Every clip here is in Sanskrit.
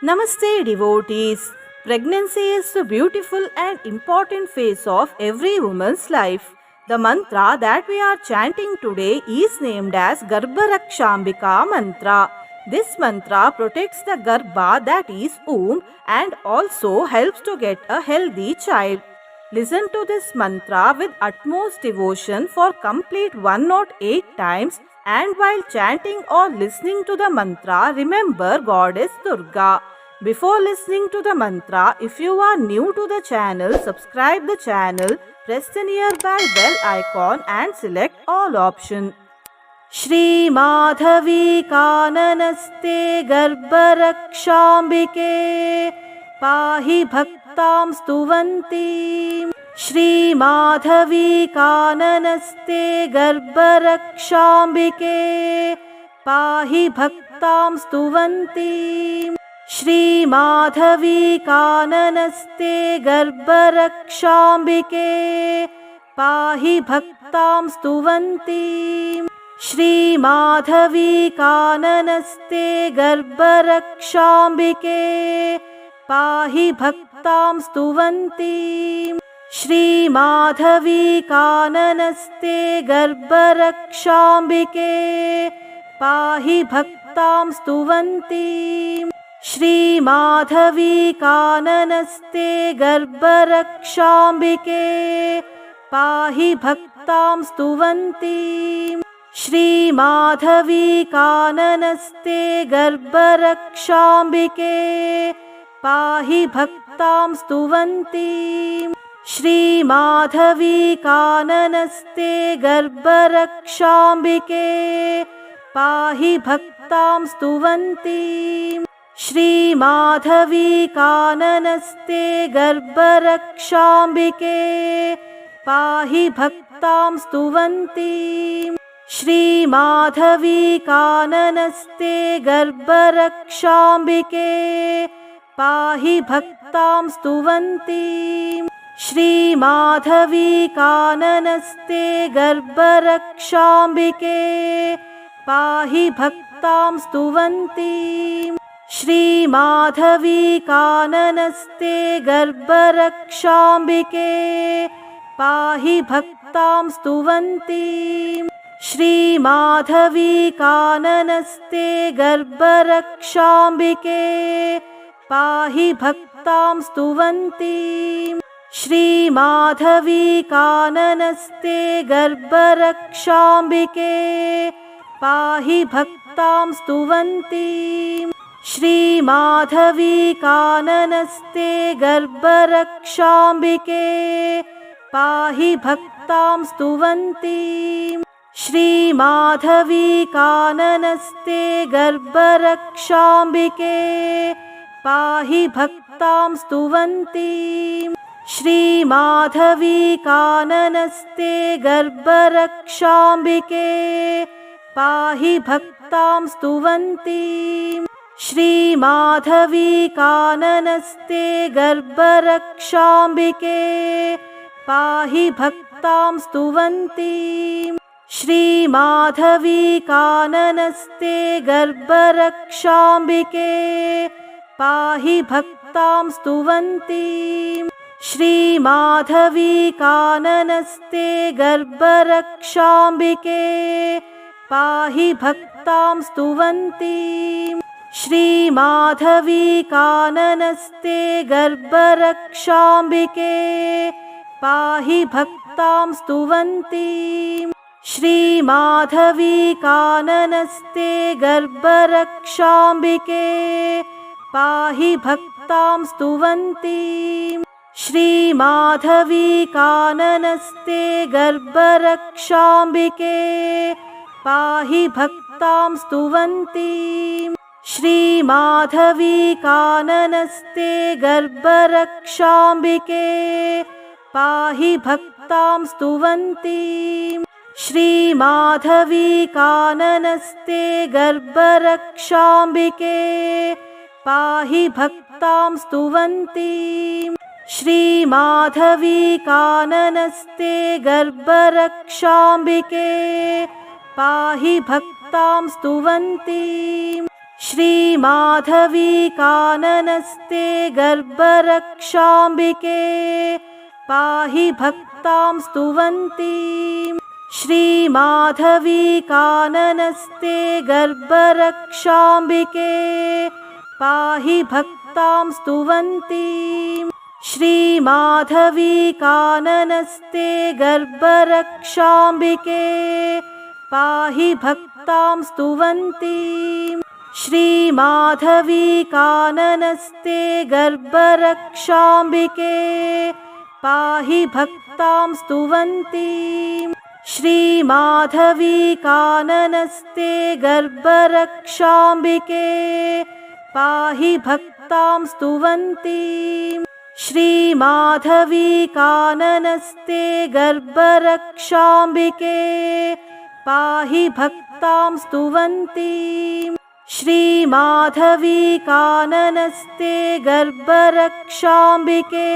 Namaste, devotees. Pregnancy is a beautiful and important phase of every woman's life. The mantra that we are chanting today is named as Garbharakshambika mantra. This mantra protects the Garbha, that is womb, and also helps to get a healthy child. Listen to this mantra with utmost devotion for complete 108 times, and while chanting or listening to the mantra, remember Goddess Durga. Before listening to the mantra, if you are new to the channel, subscribe the channel, press the nearby bell icon and select all option. Shri Madhavi Kananaste Garbharakshambike Pahi Bhaktam Stuvanti. Shri Madhavi Kananaste Garbharakshambike Pahi Bhaktam Stuvanti. Shri Madhavi Kananaste Garbharakshambike Pahi Bhaktam Stuvanti. Shri Madhavi Kananaste Garbharakshambike Pahi Bhaktam Stuvanti. Shri Madhavi Kananaste Garbharakshambike Pahi Bhaktam Stuvanti. Shri Madhavi Kananaste Garbharakshambike Pahi Bhaktam Stuvanti. Shri Madhavi Kananaste Garbharakshambike Pahi Bhaktam Stuvanti. Shri Madhavi Kananaste Garbharakshambike Pahi Bhaktam Stuvanti. Shri Madhavi Kananaste Garbharakshambike Pahi Bhaktam Stuvanti. Shri Madhavi Kananaste Garbharakshambike Pahi Bhaktam Stuvanti. Shri Madhavi Kananaste Garbharakshambike Pahi Bhaktam Stuvanti. Shri Madhavi Kananaste Garbharakshambike Pahi Bhaktam Stuvanti. Shri Madhavi Kananaste Garbharakshambike Pahi Bhaktam Stuvanti. Shri Madhavi Kananaste Garbharakshambike Pahi Bhaktam Stuvanti. Shri Madhavi Kananaste Garbharakshambike Pahi Bhaktam Stuvanti. Shri Madhavi Kananaste Garbharakshambike Pahi Bhaktam Stuvanti. Shri Madhavi Kananaste Garbharakshambike Pahi Bhaktam Stuvanti. Shri Madhavi Kananaste Garbharakshambike Pahi Bhaktam Stuvanti. Shri Madhavi Kananaste Garbharakshambike Pahi Bhaktam Stuvanti. Shri Madhavi Kananaste Garbharakshambike Pahi Bhaktam Stuvanti. Shri Madhavi Kananaste Garbharakshambike Pahi Bhaktam Stuvanti. Shri Madhavi Kananaste Garbharakshambike Pahi Bhaktam Stuvanti. Shri Madhavi Kananaste Garbharakshambike Pahi Bhaktam Stuvanti. Shri Madhavi Kananaste Garbharakshambike Pahi Bhaktam Stuvanti. Shri Madhavi Kananaste Garbharakshambike Pahi Bhaktam Stuvanti. Shri Madhavi Kananaste Garbharakshambike Pahi Bhaktam Stuvanti. श्रीमाधवी काननस्ते गर्भरक्षाम्बिके पाहि भक्तां स्तुवन्तीं। श्रीमाधवी काननस्ते गर्भरक्षाम्बिके पाहि भक्तां स्तुवन्तीं। श्रीमाधवी काननस्ते गर्भरक्षाम्बिके पाहि भक्तां स्तुवन्तीं। श्रीमाधवी काननस्ते गर्भरक्षाम्बिके पाहि भक्तां स्तुवन्तीं। श्रीमाधवी काननस्ते गर्भरक्षाम्बिके पाहि भक्तां स्तुवन्तीं। श्रीमाधवी काननस्ते गर्भरक्षाम्बिके पाहि भक्तां स्तुवन्तीं। श्रीमाधवी काननस्ते गर्भरक्षाम्बिके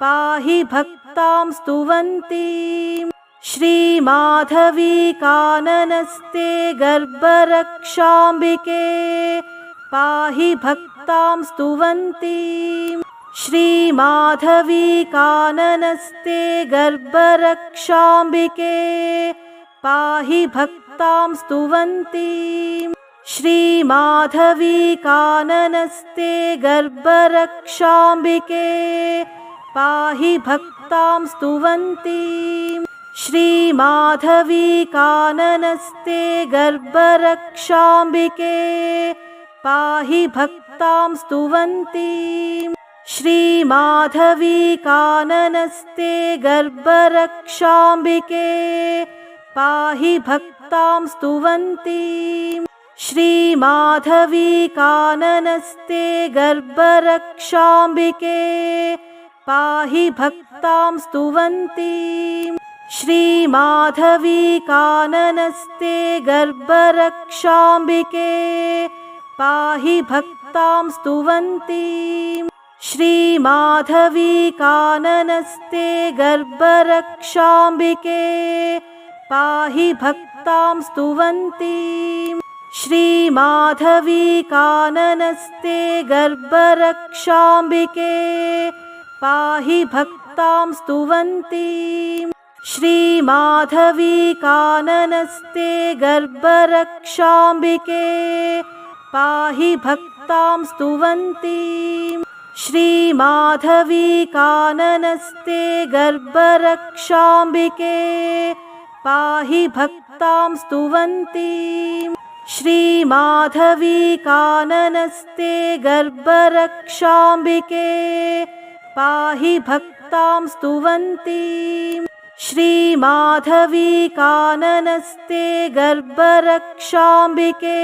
पाहि भक्तां स्तुवन्तीं। श्रीमाधवी काननस्ते गर्भरक्षाम्बिके पाहि भक्तां स्तुवन्तीं। श्रीमाधवी काननस्ते गर्भरक्षाम्बिके पाहि भक्तां स्तुवन्तीं। श्रीमाधवी काननस्ते गर्भरक्षाम्बिके पाहि भक्तां स्तुवन्तीं। श्रीमाधवी काननस्ते गर्भरक्षाम्बिके पाहि भक्तां स्तुवन्तीं। श्रीमाधवी काननस्ते गर्भरक्षाम्बिके पाहि भक्तां स्तुवन्तीं। श्रीमाधवी काननस्ते गर्भरक्षाम्बिके पाहि भक्तां स्तुवन्तीं। श्रीमाधवी काननस्ते गर्भरक्षाम्बिके पाहि भक्तां स्तुवन्तीं। श्रीमाधवी काननस्ते गर्भरक्षाम्बिके पाहि भक्तां स्तुवन्तीं। श्रीमाधवी काननस्ते गर्भरक्षाम्बिके पाहि भक्तां स्तुवन्तीं। श्रीमाधवी काननस्ते गर्भरक्षाम्बिके पाहि भक्तां स्तुवन्तीं। श्रीमाधवी काननस्ते गर्भरक्षाम्बिके पाहि भक्तां स्तुवन्तीं। श्रीमाधवी काननस्ते गर्भरक्षाम्बिके पाहि भक्तां स्तुवन्तीं। श्रीमाधवी काननस्ते गर्भरक्षाम्बिके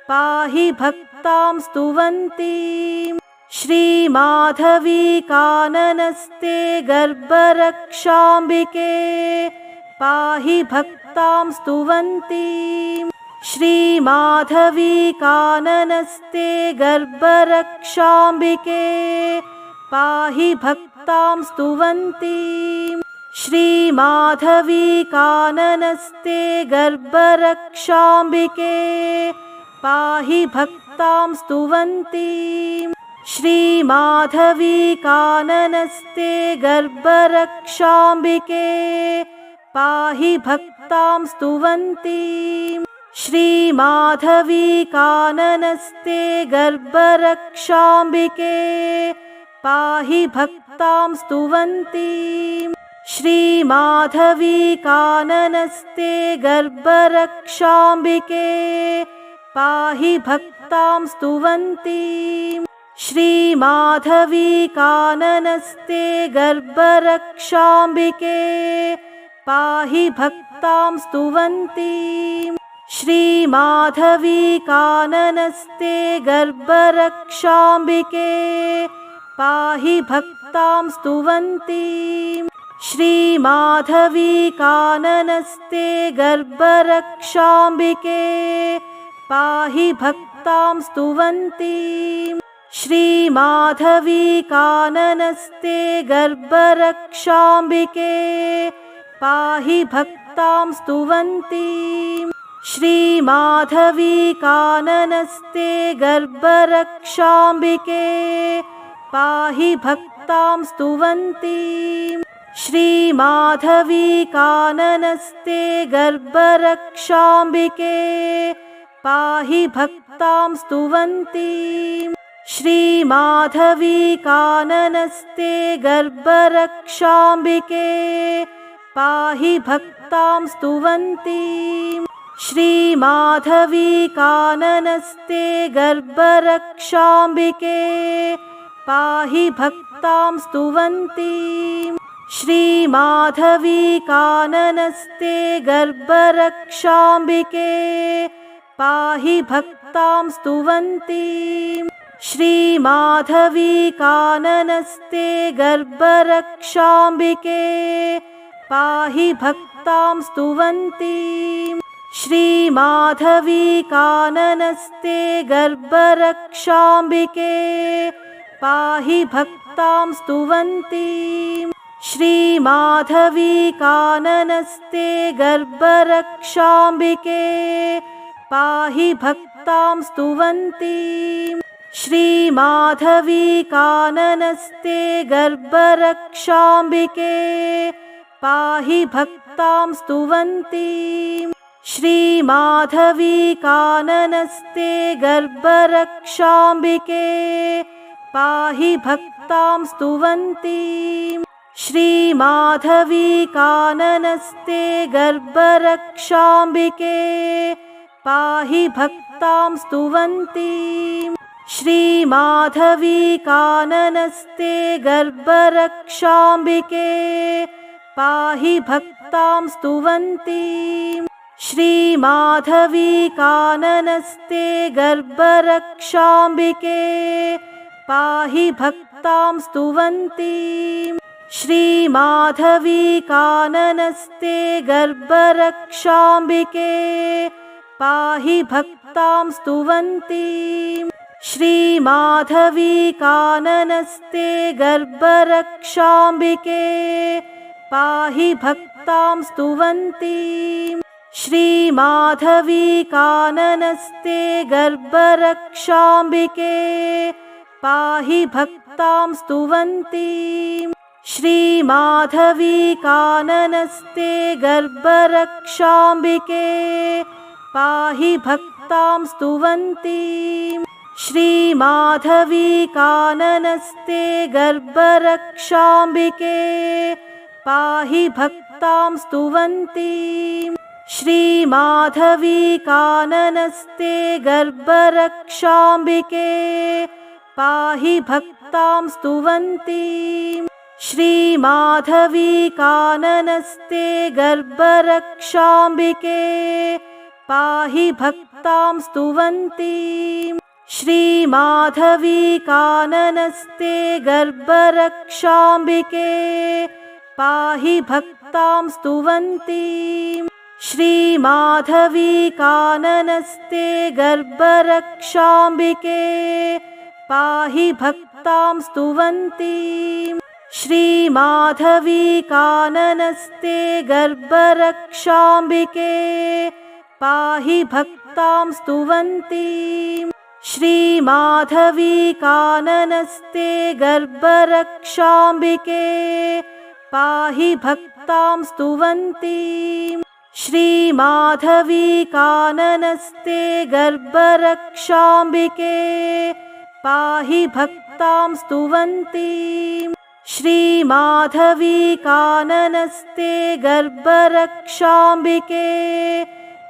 पाहि भक्तां स्तुवन्तीं। श्रीमाधवी काननस्ते गर्भरक्षाम्बिके पाहि भक्तां स्तुवन्तीं। श्रीमाधवी काननस्ते गर्भरक्षाम्बिके पाहि भक्तां स्तुवन्तीं। श्रीमाधवी काननस्ते गर्भरक्षाम्बिके पाहि भक्तां स्तुवन्तीं। श्रीमाधवी काननस्ते गर्भरक्षाम्बिके पाहि भक्तां स्तुवन्तीं। श्रीमाधवी काननस्ते गर्भरक्षाम्बिके पाहि भक्तां स्तुवन्तीं। श्रीमाधवी काननस्ते गर्भरक्षाम्बिके पाहि भक्तां स्तुवन्तीं। श्रीमाधवी काननस्ते गर्भरक्षाम्बिके पाहि भक्तां स्तुवन्तीं। श्रीमाधवी काननस्ते गर्भरक्षाम्बिके पाहि भक्तां स्तुवन्तीं। श्रीमाधवी काननस्ते गर्भरक्षाम्बिके पाहि भक्तां स्तुवन्तीं। श्रीमाधवी काननस्ते गर्भरक्षाम्बिके पाहि भक्तां स्तुवन्तीं। श्रीमाधवी काननस्ते गर्भरक्षाम्बिके पाहि भक्तां स्तुवन्तीं। श्रीमाधवी काननस्ते गर्भरक्षाम्बिके पाहि भक्तां स्तुवन्तीं। श्रीमाधवी काननस्ते गर्भरक्षाम्बिके पाहि भक्तां स्तुवन्तीं। श्रीमाधवी काननस्ते गर्भरक्षाम्बिके पाहि भक्तां स्तुवन्तीं। श्रीमाधवी काननस्ते गर्भरक्षाम्बिके पाहि भक्तां स्तुवन्तीं। श्रीमाधवी काननस्ते गर्भरक्षाम्बिके पाहि भक्तां स्तुवन्तीं। श्रीमाधवी काननस्ते गर्भरक्षाम्बिके पाहि भक्तां स्तुवन्तीं। श्रीमाधवी काननस्ते गर्भरक्षाम्बिके पाहि भक्तां स्तुवन्तीं। श्रीमाधवी काननस्ते गर्भरक्षाम्बिके पाहि भक्तां स्तुवन्तीं। श्रीमाधवी काननस्ते गर्भरक्षाम्बिके पाहि भक्तां स्तुवन्तीं। श्रीमाधवी काननस्ते गर्भरक्षाम्बिके पाहि भक्तां स्तुवन्तीं। श्रीमाधवी काननस्ते गर्भरक्षाम्बिके पाहि भक्तां स्तुवन्तीं। श्रीमाधवी काननस्ते गर्भरक्षाम्बिके पाहि भक्तां स्तुवन्तीं। श्रीमाधवी काननस्ते गर्भरक्षाम्बिके पाहि भक्तां स्तुवन्तीं। श्रीमाधवी काननस्ते गर्भरक्षाम्बिके पाहि भक्तां स्तुवन्तीं। श्रीमाधवी काननस्ते गर्भरक्षाम्बिके पाहि भक्तां स्तुवन्तीं। श्रीमाधवी काननस्ते गर्भरक्षाम्बिके पाहि भक्तां स्तुवन्तीं। श्रीमाधवी काननस्ते गर्भरक्षाम्बिके पाहि भक्तां स्तुवन्तीं। श्रीमाधवी काननस्ते गर्भरक्षाम्बिके पाहि भक्तां स्तुवन्तीं। श्रीमाधवी काननस्ते गर्भरक्षाम्बिके पाहि भक्तां स्तुवन्तीं। श्रीमाधवी काननस्ते गर्भरक्षाम्बिके पाहि भक्तां स्तुवन्तीं। श्रीमाधवी काननस्ते गर्भरक्षाम्बिके पाहि भक्तां स्तुवन्तीं। श्रीमाधवी काननस्ते गर्भरक्षाम्बिके पाहि भक्तां स्तुवन्तीं। श्रीमाधवी काननस्ते गर्भरक्षाम्बिके पाहि भक्तां स्तुवन्तीं। श्रीमाधवी काननस्ते गर्भरक्षाम्बिके पाहि भक्तां स्तुवन्तीं। श्रीमाधवी काननस्ते गर्भरक्षाम्बिके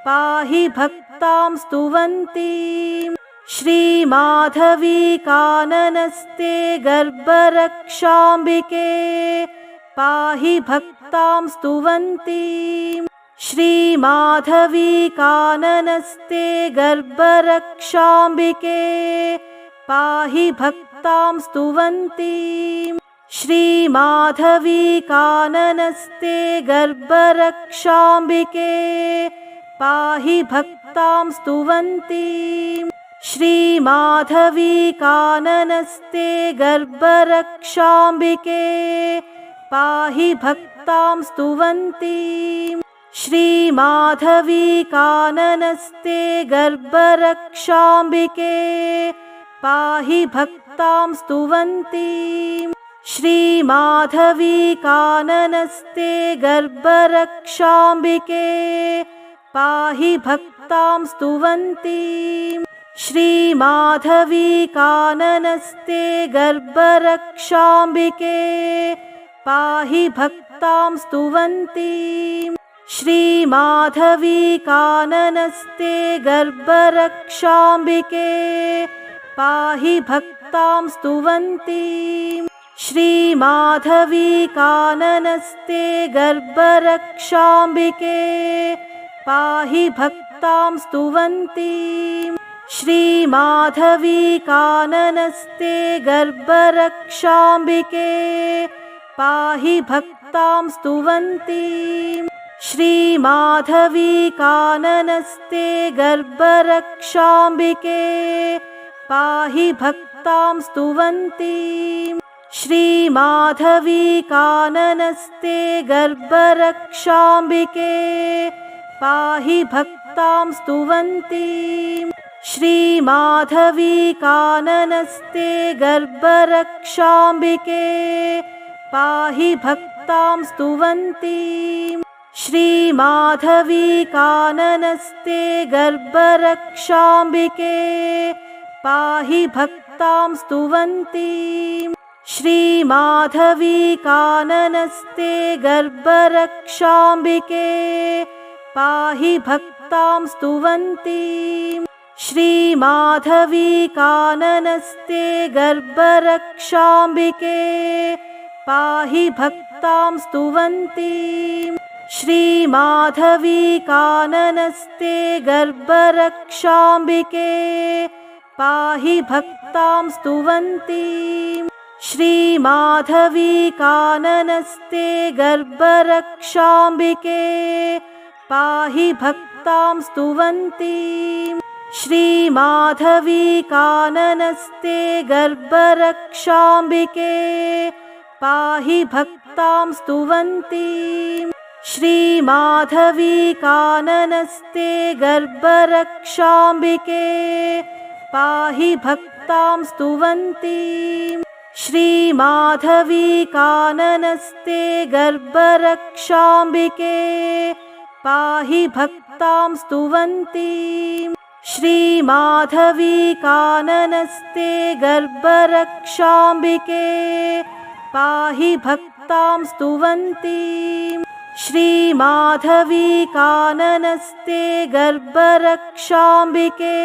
पाहि भक्तां स्तुवन्तीं। श्रीमाधवी काननस्ते गर्भरक्षाम्बिके पाहि भक्तां स्तुवन्तीं। श्रीमाधवी काननस्ते गर्भरक्षाम्बिके पाहि भक्तां स्तुवन्तीं। श्रीमाधवी काननस्ते गर्भरक्षाम्बिके पाहि भक्तां स्तुवन्तीं। श्रीमाधवी काननस्ते गर्भरक्षाम्बिके पाहि भक्तां स्तुवन्तीं। श्रीमाधवी काननस्ते गर्भरक्षाम्बिके पाहि भक्तां स्तुवन्तीं। श्रीमाधवी काननस्ते गर्भरक्षाम्बिके पाहि भक्तां स्तुवन्तीं। श्रीमाधवी काननस्ते गर्भरक्षाम्बिके पाहि भक्तां स्तुवन्तीं। श्रीमाधवी काननस्ते गर्भरक्षाम्बिके पाहि भक्तां स्तुवन्तीं। श्रीमाधवी काननस्ते गर्भरक्षाम्बिके पाहि भक्तां स्तुवन्तीं। श्रीमाधवी काननस्ते गर्भरक्षाम्बिके पाहि भक्तां स्तुवन्तीं। श्रीमाधवी काननस्ते गर्भरक्षाम्बिके पाहि भक्तां स्तुवन्तीं। श्रीमाधवी काननस्ते गर्भरक्षाम्बिके पाहि भक्तां स्तुवन्तीं। श्रीमाधवी काननस्ते गर्भरक्षाम्बिके पाहि भक्तां स्तुवन्तीं। श्रीमाधवी काननस्ते गर्भरक्षाम्बिके पाहि भक्तां स्तुवन्तीं। श्रीमाधवी काननस्ते गर्भरक्षाम्बिके पाहि भक्तां स्तुवन्तीं। श्रीमाधवी काननस्ते गर्भरक्षाम्बिके पाहि भक्तां स्तुवन्तीं। श्रीमाधवी काननस्ते गर्भरक्षाम्बिके पाहि भक्तां स्तुवन्तीं। श्रीमाधवी काननस्ते गर्भरक्षाम्बिके पाहि भक्तां स्तुवन्तीं। श्रीमाधवी काननस्ते गर्भरक्षाम्बिके पाहि भक्तां स्तुवन्तीं। श्रीमाधवी काननस्ते गर्भरक्षाम्बिके पाहि भक्तां स्तुवन्तीं। श्रीमाधवी काननस्ते गर्भरक्षाम्बिके पाहि भक्तां स्तुवन्तीं। श्रीमाधवी काननस्ते गर्भरक्षाम्बिके पाहि भक्तां स्तुवन्तीं। श्रीमाधवी काननस्ते गर्भरक्षाम्बिके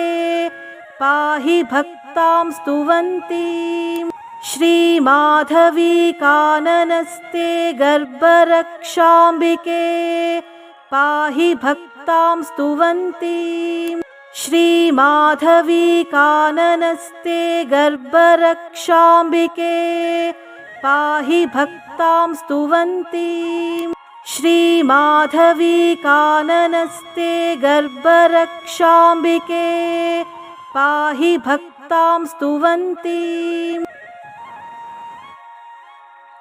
पाहि भक्तां स्तुवन्तीं। श्रीमाधवी काननस्ते गर्भरक्षाम्बिके पाहि भक्तां स्तुवन्तीं। श्रीमाधवी काननस्ते गर्भरक्षाम्बिके पाहि भक्तां स्तुवन्तीं। श्रीमाधवी काननस्ते गर्भरक्षाम्बिके पाहि भक्तां स्तुवन्तीं।